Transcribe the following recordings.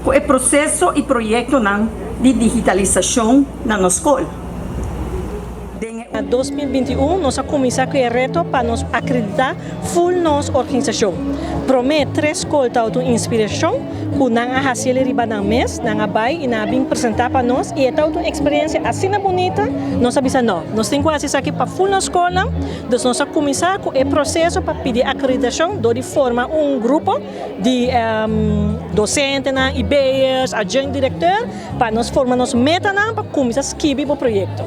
com o processo e projeto de digitalização na nossa escola. Em 2021, nós começamos com o reto para nos acreditar full nossa organização. Promete 3 escolas de inspiração, que não há fazer riba no mês, não vai e não vem apresentar para nós. E é uma experiência assim bonita, nós sabemos não. Nós temos que fazer aqui para full nossa escola, então nós começamos com o processo para pedir acreditação, de forma grupo de docentes, IBers, agente diretor, para nós formar nossa meta para começar a escrever o projeto.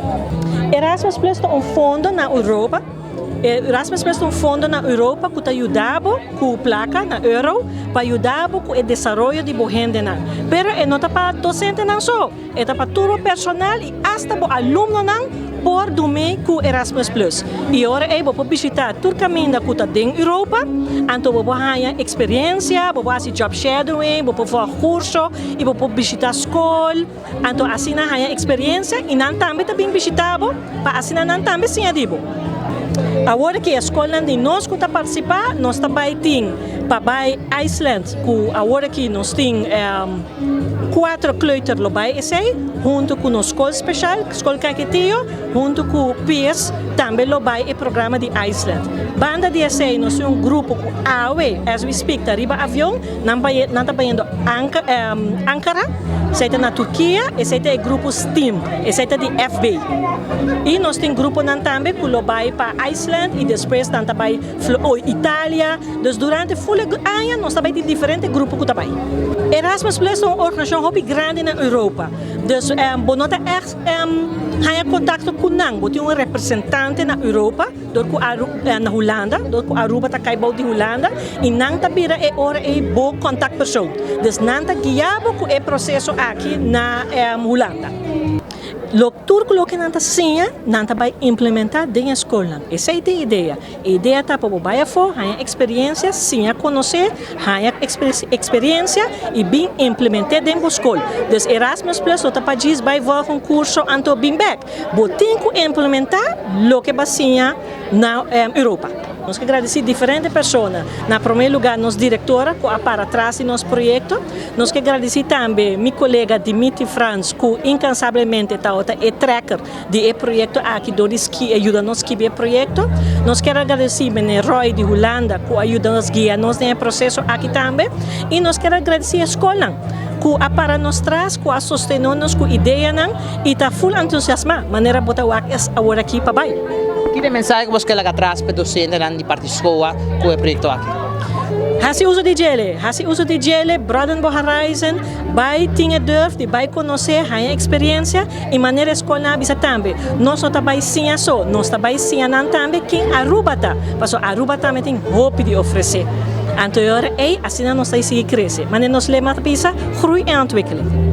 Erasmus Plus é fundo na Europa. Erasmus Plus é fundo na Europa que ajuda com placa na euro para ajudar com o desenvolvimento de gente. Mas não é para docente não só, é para todo o personal e até para aluno por dormir com Erasmus Plus. E agora vou visitar todo o caminho que está em Europa, então vou ter experiência, vou fazer job shadowing, vou fazer curso e vou visitar a escola. Então assim não há experiência e não também está bem visitado, para assim não também sim adibo. Agora que a escola de nós que está participar, nós também temos para a Iceland, que agora que nós temos 4 kleuters lobai esse, junto com a escola especial, a escola Caquetillo, junto com o PIS, também lobai o programa de Iceland. Banda de esse, nós temos grupo com AOE, as we speak, tá riba avião, não está indo Ankara, esse é na Turquia, esse é o grupo STEAM, esse é de FBI. E nós temos grupo também que lobai para Iceland e depois também Itália. Então, durante o ano, nós também temos diferentes grupos que também. Erasmus Plus é uma organização muito grande na Europa. Então, nós temos contato com nós, temos um representante na Europa, na Holanda, a Aruba está caibou de Holanda, e nós também é bom contato pessoa. Então, nós estamos guiados com o processo aqui na Holanda. Tudo que nós vai implementar dentro da escola. Essa é a ideia. A ideia está para você ter experiência, sim, conhecer, experiência e bem implementar dentro da escola. Então, Erasmus Plus, você pode vai fazer um curso antes de vir back. Você tem que implementar o que vai na Europa. Nós queremos agradecer diferentes pessoas. Na primeiro lugar, nossa diretora, que está para trás de nosso projeto. Nós queremos agradecer também meu colega Dimitri Franz, que incansavelmente está o tracker do projeto aqui, que ajuda nos a escrever o projeto. Nós queremos agradecer o Roy de Holanda, que ajuda nos a guiar nesse processo aqui também. E nós queremos agradecer a escola, que para nós traz, que a sostener-nos com ideia e está full entusiasmado, maneira de botar agora aqui para baixo. Que mensagem você quer atrás para os docentes de participar com o projeto aqui? Hasi uso de gele, broaden o horizon, vai ter durf, vai conhecer, a experiência e maneira escolar bisa também. Nós não trabalhamos sim só, nós trabalhamos sim também quem Aruba tá, porque Aruba também tem hope de oferecer. Então, assim nós estamos crescendo, mas nós lemos a pisa, groei e ontwikkeling.